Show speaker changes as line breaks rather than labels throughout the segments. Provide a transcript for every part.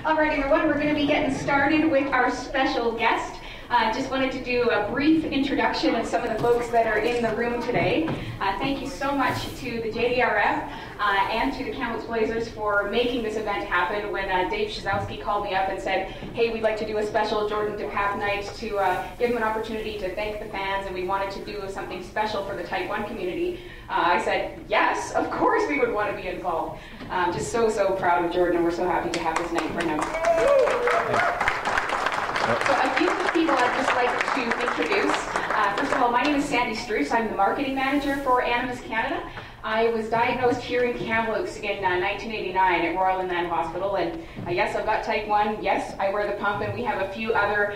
All right, everyone, we're going to be getting started with our special guest. Just wanted to do a brief introduction of some of the folks that are in the room today. Thank you so much to the JDRF and to the Kamloops Blazers for making this event happen. When Dave Shazowski called me up and said, hey, we'd like to do a special Jordan DePape night to give him an opportunity to thank the fans, and we wanted to do something special for the Type 1 community, I said, yes, of course we would want to be involved. Just so proud of Jordan, and we're so happy to have this night for him. So a few people I'd just like to introduce. First of all, my name is Sandy Struce. I'm the marketing manager for Animas Canada. I was diagnosed here in Kamloops in 1989 at Royal Inland Hospital, and yes, I've got type 1, yes, I wear the pump, and we have a few other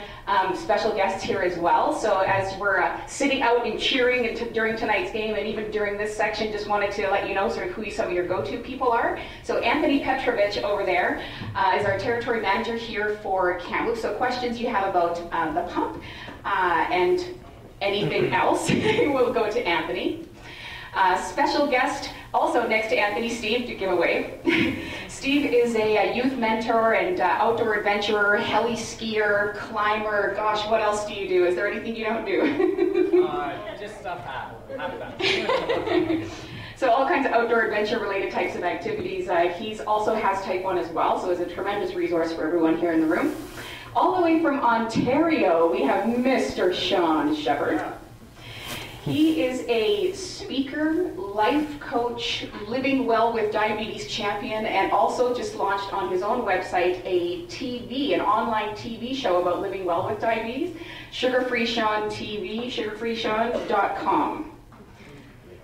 special guests here as well. So as we're sitting out and cheering during tonight's game, and even during this section, just wanted to let you know sort of who some of your go-to people are. So Anthony Petrovich over there is our territory manager here for Kamloops. So questions you have about the pump and anything else will go to Anthony. Special guest, also next to Anthony, Steve, to give away. Steve is a youth mentor and outdoor adventurer, heli skier, climber. Gosh, what else do you do? Is there anything you don't do?
Just stuff happens.
So all kinds of outdoor adventure-related types of activities. He also has type 1 as well, so it's a tremendous resource for everyone here in the room. All the way from Ontario, we have Mr. Sean Shepherd.
Yeah.
He is a speaker, life coach, living well with diabetes champion, and also just launched on his own website an online TV show about living well with diabetes, Sugar-Free Sean TV, sugarfreesean.com.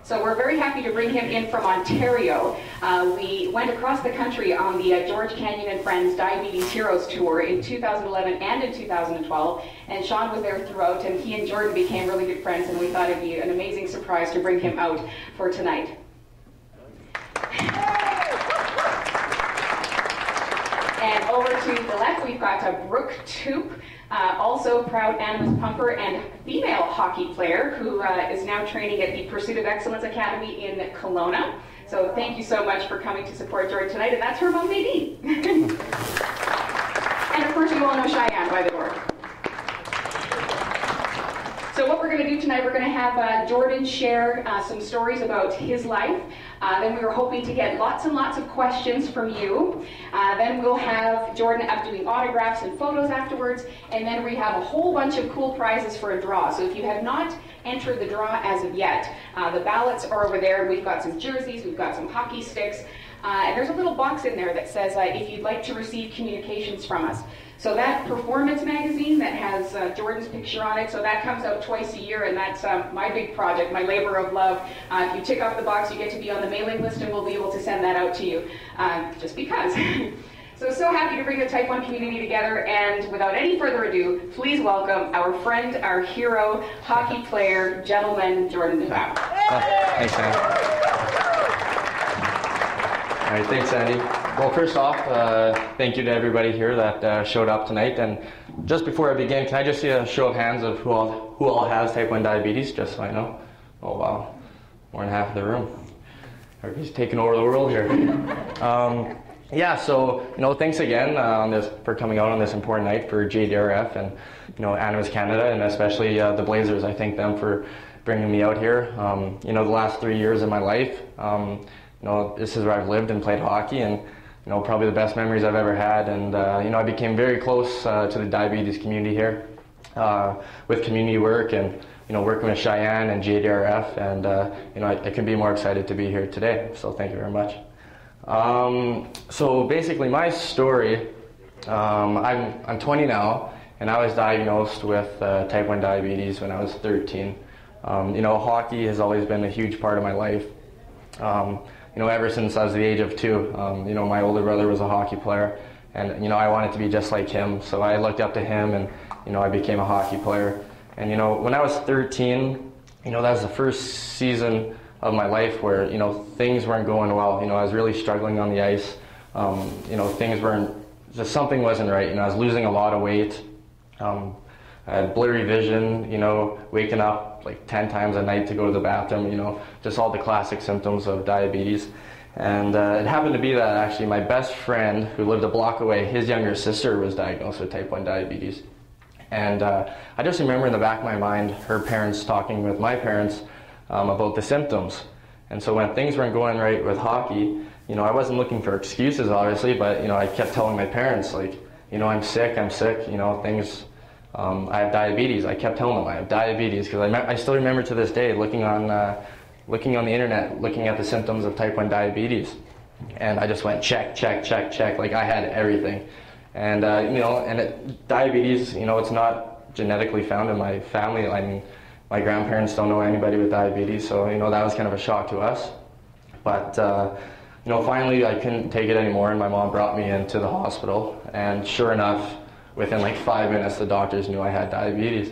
So we're very happy to bring him in from Ontario. We went across the country on the George Canyon and Friends Diabetes Heroes Tour in 2011 and in 2012, and Sean was there throughout, and he and Jordan became really good friends, and we thought it'd be an amazing surprise to bring him out for tonight. And over to the left, we've got Brooke Toop, also proud Animas pumper and female hockey player who is now training at the Pursuit of Excellence Academy in Kelowna. So thank you so much for coming to support Jordan tonight, and that's her mom, Nadine. And of course, you all know Cheyenne by the door. So what we're going to do tonight, we're going to have Jordan share some stories about his life. Then we were hoping to get lots and lots of questions from you. Then we'll have Jordan up doing autographs and photos afterwards. And then we have a whole bunch of cool prizes for a draw. So if you have not entered the draw as of yet, the ballots are over there. We've got some jerseys, we've got some hockey sticks. And there's a little box in there that says if you'd like to receive communications from us. So that performance magazine that has Jordan's picture on it, so that comes out twice a year, and that's my big project, my labor of love. If you tick off the box, you get to be on the mailing list, and we'll be able to send that out to you, just because. So happy to bring the Type 1 community together, and without any further ado, please welcome our friend, our hero, hockey player, gentleman, Jordan DePape.
Thanks, Andy. All right, thanks, Andy. Well, first off, thank you to everybody here that showed up tonight. And just before I begin, can I just see a show of hands of who all has type 1 diabetes, just so I know? Oh, wow. More than half of the room. Everybody's taking over the world here. Yeah, so, thanks again for coming out on this important night for JDRF and, Animas Canada, and especially the Blazers. I thank them for bringing me out here. The last 3 years of my life, this is where I've lived and played hockey, and probably the best memories I've ever had. And I became very close to the diabetes community here with community work and working with Cheyenne and JDRF, and I couldn't be more excited to be here today. So thank you very much. So basically, my story. I'm 20 now, and I was diagnosed with type 1 diabetes when I was 13. Hockey has always been a huge part of my life. Ever since I was the age of 2, my older brother was a hockey player, and, I wanted to be just like him, so I looked up to him, and, I became a hockey player. And, when I was 13, that was the first season of my life where, things weren't going well. I was really struggling on the ice. Things weren't, something wasn't right. I was losing a lot of weight. I had blurry vision, waking up like 10 times a night to go to the bathroom, just all the classic symptoms of diabetes. And it happened to be that actually my best friend who lived a block away, his younger sister was diagnosed with type 1 diabetes. And I just remember in the back of my mind her parents talking with my parents about the symptoms. And so when things weren't going right with hockey, I wasn't looking for excuses obviously, but I kept telling my parents, like, I'm sick, things, I have diabetes. I kept telling them I have diabetes because I still remember to this day looking on the internet, looking at the symptoms of type 1 diabetes. And I just went check, check, check, check, like I had everything. And, diabetes, it's not genetically found in my family. I mean, my grandparents don't know anybody with diabetes, so, that was kind of a shock to us. But, finally I couldn't take it anymore, and my mom brought me into the hospital. And sure enough, within like 5 minutes, the doctors knew I had diabetes.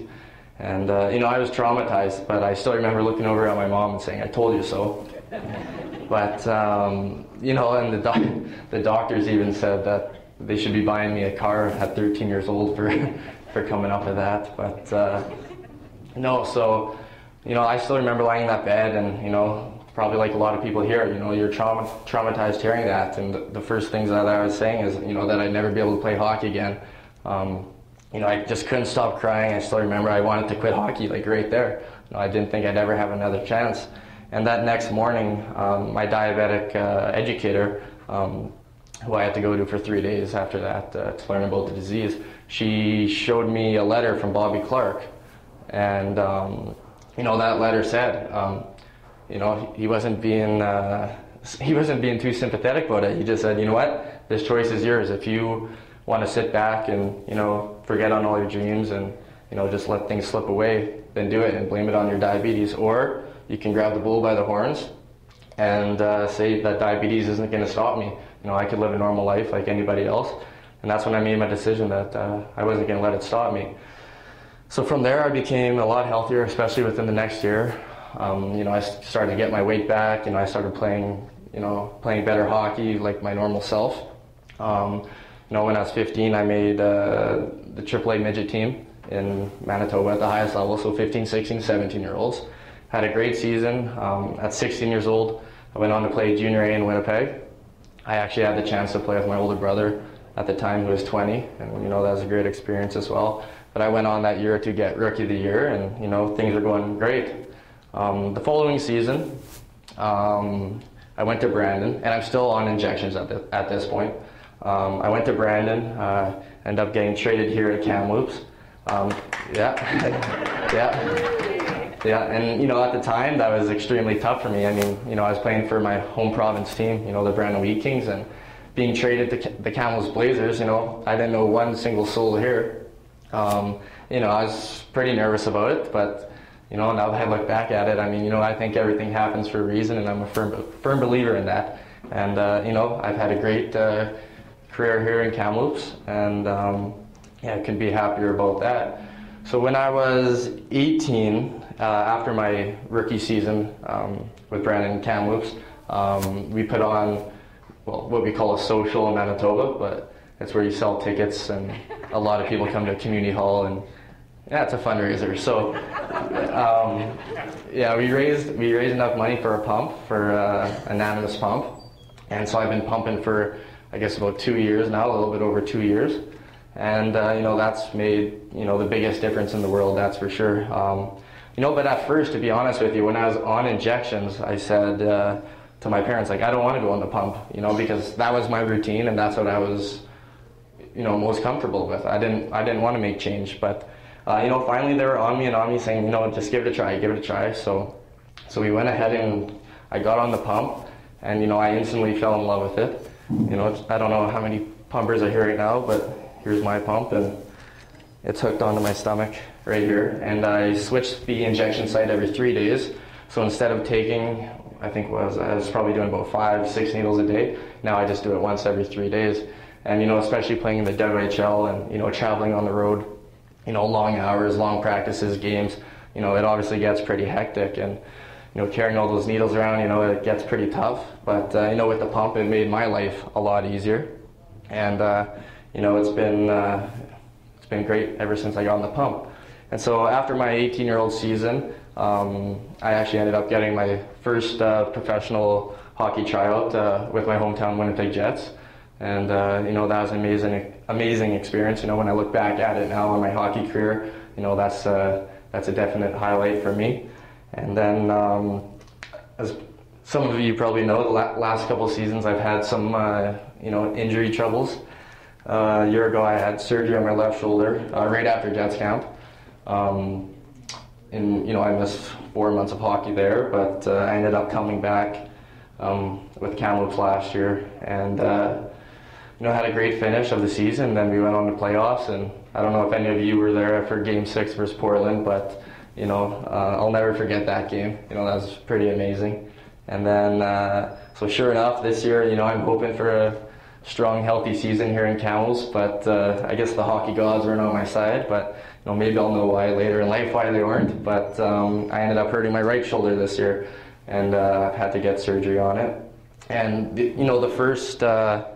And, I was traumatized, but I still remember looking over at my mom and saying, "I told you so." But, and the doctors even said that they should be buying me a car at 13 years old for coming up with that. But I still remember lying in that bed, and probably like a lot of people here, you're traumatized hearing that. And the first things that I was saying is, that I'd never be able to play hockey again. I just couldn't stop crying. I still remember I wanted to quit hockey, like right there. I didn't think I'd ever have another chance. And that next morning, my diabetic educator, who I had to go to for 3 days after that to learn about the disease, she showed me a letter from Bobby Clark. And, that letter said, he wasn't being too sympathetic about it. He just said, this choice is yours. If you want to sit back and, forget on all your dreams and, just let things slip away, then do it and blame it on your diabetes. Or you can grab the bull by the horns and say that diabetes isn't going to stop me. I could live a normal life like anybody else. And that's when I made my decision that I wasn't going to let it stop me. So from there, I became a lot healthier, especially within the next year. I started to get my weight back. I started playing better hockey like my normal self. When I was 15, I made the AAA midget team in Manitoba at the highest level, so 15, 16, 17-year-olds. Had a great season. At 16 years old, I went on to play Junior A in Winnipeg. I actually had the chance to play with my older brother at the time, who was 20, and that was a great experience as well. But I went on that year to get Rookie of the Year, and things were going great. The following season, I went to Brandon, and I'm still on injections at this point. I went to Brandon, ended up getting traded here to Kamloops. Yeah, and at the time that was extremely tough for me. I mean, I was playing for my home province team, the Brandon Wheat Kings, and being traded to the Kamloops Blazers, I didn't know one single soul here. I was pretty nervous about it, but now that I look back at it, I think everything happens for a reason, and I'm a firm believer in that. And I've had a great career here in Kamloops, and I couldn't be happier about that. So when I was 18, after my rookie season with Brandon in Kamloops, we put on what we call a social in Manitoba, but it's where you sell tickets and a lot of people come to a community hall, and it's a fundraiser. So we raised enough money for a pump, for an Animas pump, and so I've been pumping for I guess about 2 years now, a little bit over 2 years. And, that's made, the biggest difference in the world, that's for sure. But at first, to be honest with you, when I was on injections, I said to my parents, like, I don't want to go on the pump, because that was my routine and that's what I was, most comfortable with. I didn't want to make change, but, finally they were on me saying, just give it a try. So we went ahead and I got on the pump, and, I instantly fell in love with it. I don't know how many pumpers are here right now, but here's my pump, and it's hooked onto my stomach right here. And I switched the injection site every 3 days. So instead of taking, I was probably doing about 5-6 needles a day, now I just do it once every 3 days. And especially playing in the WHL and traveling on the road, long hours, long practices, games, it obviously gets pretty hectic, and carrying all those needles around, it gets pretty tough. But, with the pump, it made my life a lot easier. And, it's been great ever since I got on the pump. And so after my 18-year-old season, I actually ended up getting my first professional hockey tryout with my hometown Winnipeg Jets. And that was an amazing experience. When I look back at it now in my hockey career, that's a definite highlight for me. And then, as some of you probably know, the last couple of seasons I've had some injury troubles. A year ago I had surgery on my left shoulder right after Jets camp. I missed 4 months of hockey there, but I ended up coming back with Kamloops last year, and had a great finish of the season. Then we went on to playoffs, and I don't know if any of you were there for Game 6 versus Portland, but I'll never forget that game. That was pretty amazing. And then, so sure enough, this year, I'm hoping for a strong, healthy season here in Kamloops, but I guess the hockey gods weren't on my side, but maybe I'll know why later in life why they weren't. But I ended up hurting my right shoulder this year, and I've had to get surgery on it. And at first, the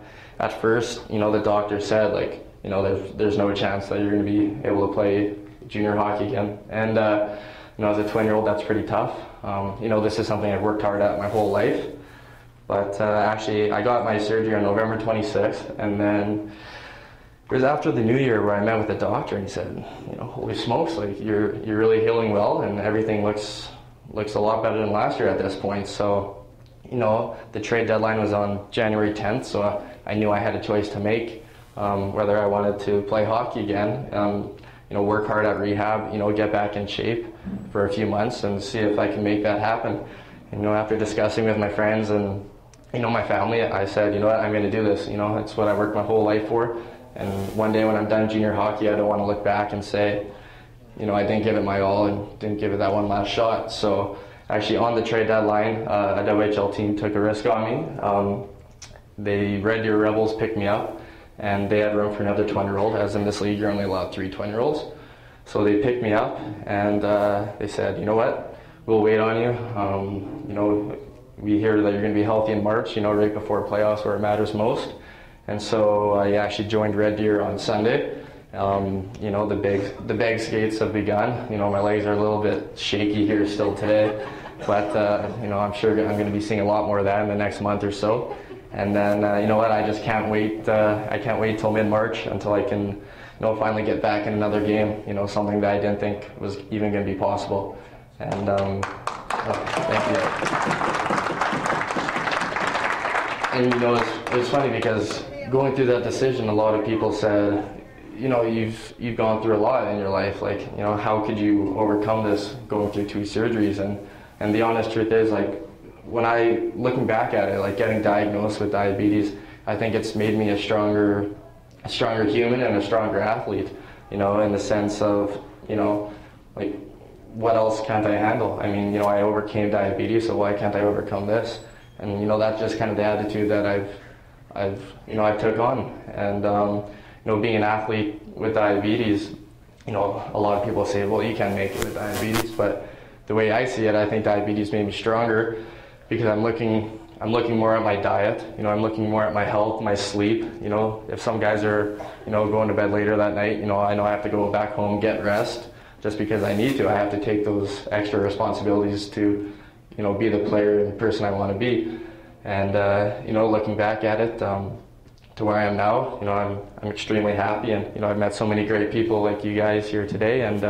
doctor said, there's no chance that you're going to be able to play junior hockey again. And as a 20-year-old, that's pretty tough. This is something I've worked hard at my whole life. But actually, I got my surgery on November 26th, and then it was after the New Year where I met with the doctor, and he said, holy smokes, you're really healing well, and everything looks a lot better than last year at this point. So, the trade deadline was on January 10th, so I knew I had a choice to make, whether I wanted to play hockey again, work hard at rehab, get back in shape for a few months and see if I can make that happen. After discussing with my friends and my family, I said, I'm going to do this. It's what I worked my whole life for. And one day when I'm done junior hockey, I don't want to look back and say, I didn't give it my all and didn't give it that one last shot. So actually on the trade deadline, a WHL team took a risk on me. The Red Deer Rebels picked me up, and they had room for another 20-year-old, as in this league you're only allowed 3 20-year-olds. So they picked me up, and they said, you know what, we'll wait on you. We hear that you're going to be healthy in March, right before playoffs where it matters most. And so I actually joined Red Deer on Sunday. The bag skates have begun. My legs are a little bit shaky here still today, but I'm sure I'm going to be seeing a lot more of that in the next month or so. And then I just can't wait. I can't wait till mid-March until I can finally get back in another game. Something that I didn't think was even going to be possible. And thank you. And it's funny because going through that decision, a lot of people said, you've gone through a lot in your life. How could you overcome this going through 2 surgeries? And the honest truth is, when looking back at it, getting diagnosed with diabetes, I think it's made me a stronger human and a stronger athlete. In the sense of, what else can't I handle? I mean, I overcame diabetes, so why can't I overcome this? And that's just kind of the attitude that I've took on. And being an athlete with diabetes, a lot of people say, well, you can't make it with diabetes, but the way I see it, I think diabetes made me stronger because I'm looking more at my diet. I'm looking more at my health, my sleep. If some guys are going to bed later that night, I know I have to go back home, get rest, just because I need to. I have to take those extra responsibilities to be the player and person I want to be. And looking back at it, to where I am now, I'm extremely happy, and I've met so many great people like you guys here today, and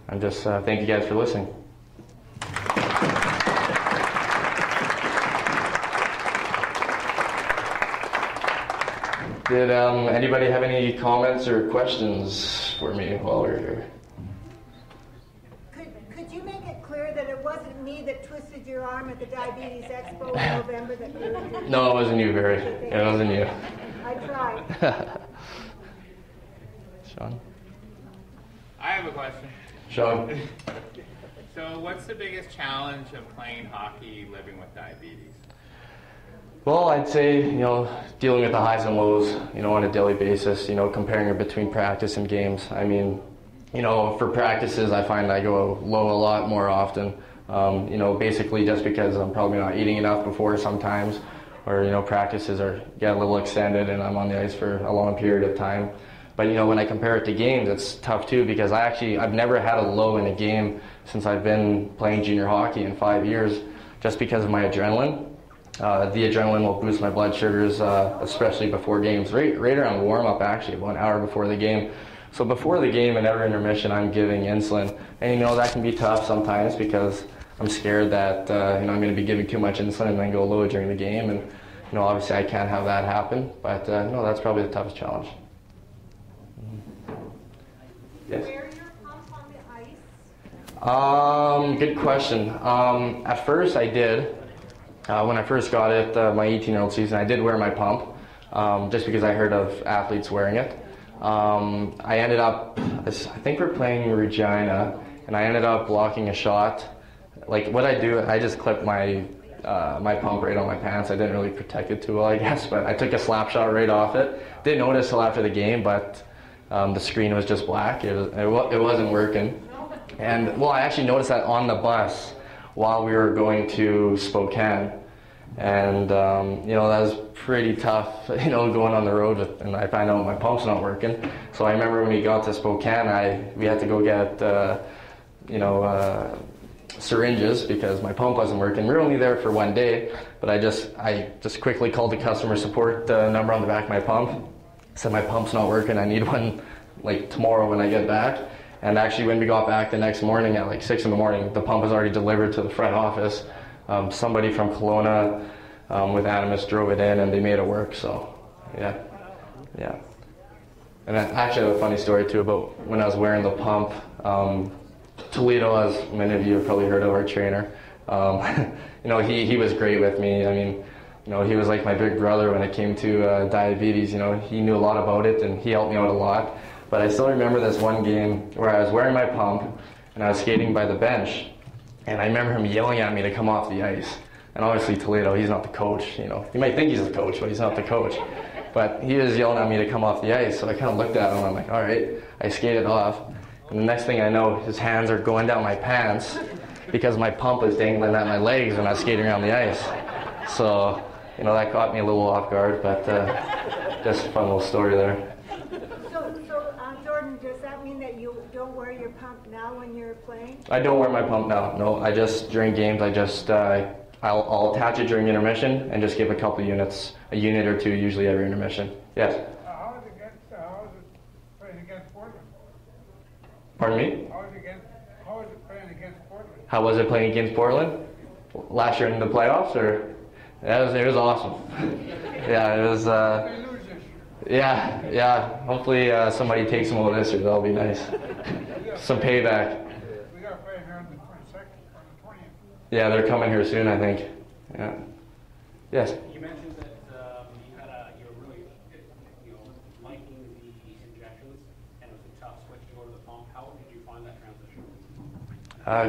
I'm just thank you guys for listening. Did anybody have any comments or questions for me while we're here?
Could you make it clear that it wasn't me that twisted your arm at the Diabetes Expo in November that you injured?
No, it wasn't you, Barry. It wasn't you.
I tried.
Sean?
I have a question.
Sean?
So what's the biggest challenge of playing hockey living with diabetes?
Well, I'd say, dealing with the highs and lows, on a daily basis, comparing it between practice and games. I mean, for practices, I find I go low a lot more often, basically just because I'm probably not eating enough before sometimes, or, practices get a little extended and I'm on the ice for a long period of time. But, when I compare it to games, it's tough too, because I've never had a low in a game since I've been playing junior hockey in 5 years, just because of my adrenaline. The adrenaline will boost my blood sugars, especially before games, right around warm-up actually, about an hour before the game. So before the game and every intermission, I'm giving insulin. And that can be tough sometimes because I'm scared that I'm going to be giving too much insulin and then go low during the game. And obviously I can't have that happen, but no, that's probably the toughest challenge. Yes?
Wear your pump on the ice?
Good question. At first I did. When I first got it, my 18-year-old season, I did wear my pump, just because I heard of athletes wearing it. I ended up, I think we're playing Regina, and I ended up blocking a shot. Like what I do, I just clip my my pump right on my pants. I didn't really protect it too well, I guess, but I took a slap shot right off it. Didn't notice till after the game, but the screen was just black. It wasn't working. And well, I actually noticed that on the bus while we were going to Spokane. And that was pretty tough, going on the road and I find out my pump's not working. So I remember when we got to Spokane, we had to go get syringes because my pump wasn't working. We were only there for one day, but I just quickly called the customer support number on the back of my pump. Said my pump's not working. I need one like tomorrow when I get back. And actually, when we got back the next morning at like 6 in the morning, the pump was already delivered to the front office. Somebody from Kelowna with Animus drove it in and they made it work. So, yeah. And I actually have a funny story too about when I was wearing the pump. Toledo, as many of you have probably heard of, our trainer. He was great with me. I mean, he was like my big brother when it came to diabetes. He knew a lot about it and he helped me out a lot. But I still remember this one game where I was wearing my pump and I was skating by the bench. And I remember him yelling at me to come off the ice. And obviously Toledo, he's not the coach, You might think he's the coach, but he's not the coach. But he was yelling at me to come off the ice, so I kind of looked at him, I'm like, all right. I skated off. And the next thing I know, his hands are going down my pants because my pump was dangling at my legs when I was skating around the ice. So, that caught me a little off guard, but just a fun little story there.
Jordan, does that mean that you don't wear your pump now when you're playing?
I don't wear my pump now. No, during games, I'll attach it during intermission and just give a couple units, a unit or two, usually every intermission. Yes?
How is it playing against Portland?
Pardon me?
How is it playing against Portland?
How was it playing against Portland? Last year in the playoffs, or? It was awesome. Yeah, it was.
They lose this year.
Yeah. Hopefully somebody takes them over this year. That'll be nice. Some payback.
We got to play here on the 22nd, on the 20th.
Yeah, they're coming here soon, I think. Yeah. Yes.
You mentioned that you were really liking the injections, and it was a tough switch to go to the pump. How did you find that transition?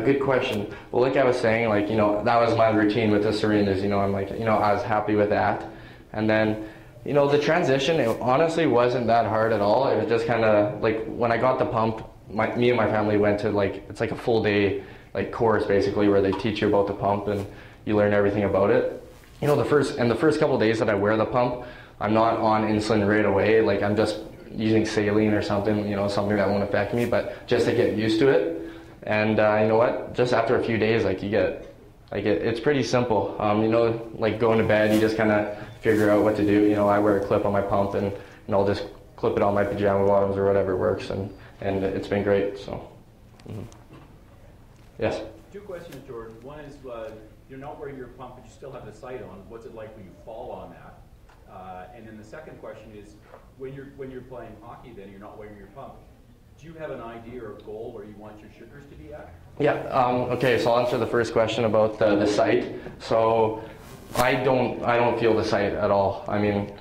Good question. Well, like I was saying, that was my routine with the syringes. I'm like, I was happy with that. And then, the transition, it honestly wasn't that hard at all. It was just kind of like when I got the pump, me and my family went to it's like a full day course basically where they teach you about the pump and you learn everything about it. The first couple of days that I wear the pump, I'm not on insulin right away. I'm just using saline or something, something that won't affect me, but just to get used to it. And you know what? Just after a few days, it's pretty simple. Going to bed, you just kind of figure out what to do. I wear a clip on my pump and I'll just clip it on my pajama bottoms or whatever works, and it's been great. So, Yes.
Two questions, Jordan. One is you're not wearing your pump, but you still have the sight on. What's it like when you fall on that? And then the second question is when you're playing hockey, then you're not wearing your pump. Do you have an idea or goal where you want your sugars to be at?
Yeah. Okay. So I'll answer the first question about the sight. So I don't feel the sight at all. I mean,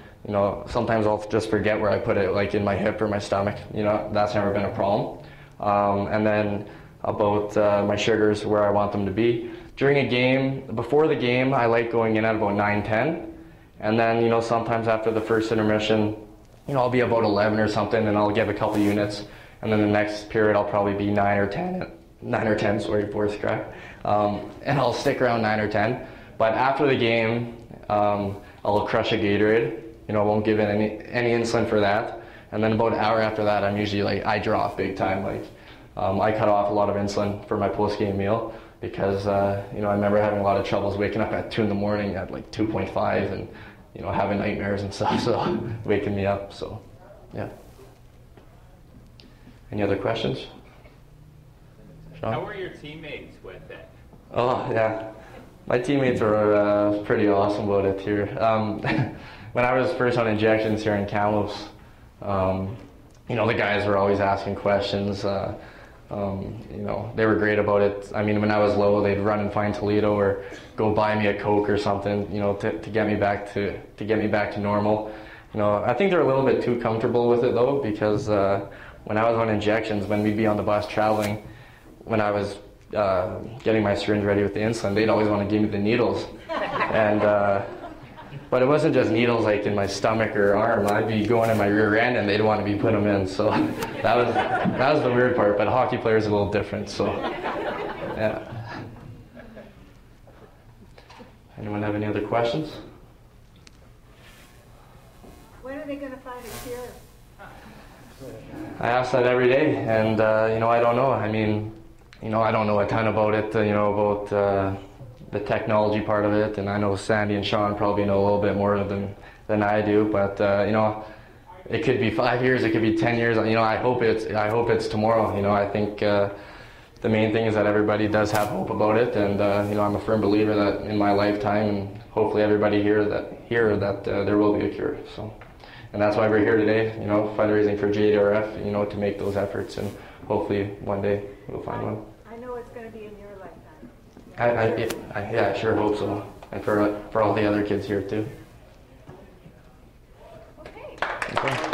sometimes I'll just forget where I put it, like in my hip or my stomach. That's never been a problem. And then about my sugars, where I want them to be. During a game, before the game, I like going in at about 9-10. And then, sometimes after the first intermission, I'll be about 11 or something, and I'll give a couple units. And then the next period, I'll probably be 9 or 10, sorry, voice crack. And I'll stick around 9 or 10. But after the game, I'll crush a Gatorade. Won't give in any insulin for that. And then about an hour after that, I'm usually I draw off big time. I cut off a lot of insulin for my post-game meal. because you know, I remember having a lot of troubles waking up at 2 in the morning at like 2.5 and you know, having nightmares and stuff, so waking me up. So yeah. Any other questions? Sean?
How were your teammates with it?
Oh yeah, my teammates were pretty awesome about it here. When I was first on injections here in Kamloops, you know, the guys were always asking questions. You know, they were great about it. I mean, when I was low, they'd run and find Toledo or go buy me a Coke or something, you know, to get me back to normal. You know, I think they're a little bit too comfortable with it though, because when I was on injections, when we'd be on the bus traveling, when I was getting my syringe ready with the insulin, they'd always want to give me the needles, and but it wasn't just needles like in my stomach or arm. I'd be going in my rear end and they'd want to be putting them in. So that was the weird part. But hockey players are a little different. So yeah. Anyone have any other questions?
When are they going to find a cure?
I ask that every day, and you know, I don't know. I mean, you know, I don't know a ton about it. You know, about the technology part of it, and I know Sandy and Sean probably know a little bit more than I do. But you know, it could be 5 years, it could be 10 years. You know, I hope it's tomorrow. You know, I think the main thing is that everybody does have hope about it, and you know, I'm a firm believer that in my lifetime, and hopefully everybody here that there will be a cure. So, and that's why we're here today. You know, fundraising for JDRF. You know, to make those efforts, and hopefully one day we'll find one.
I know it's going to be in your lifetime.
Yeah, I sure hope so, and for all the other kids here too.
Okay.
Okay.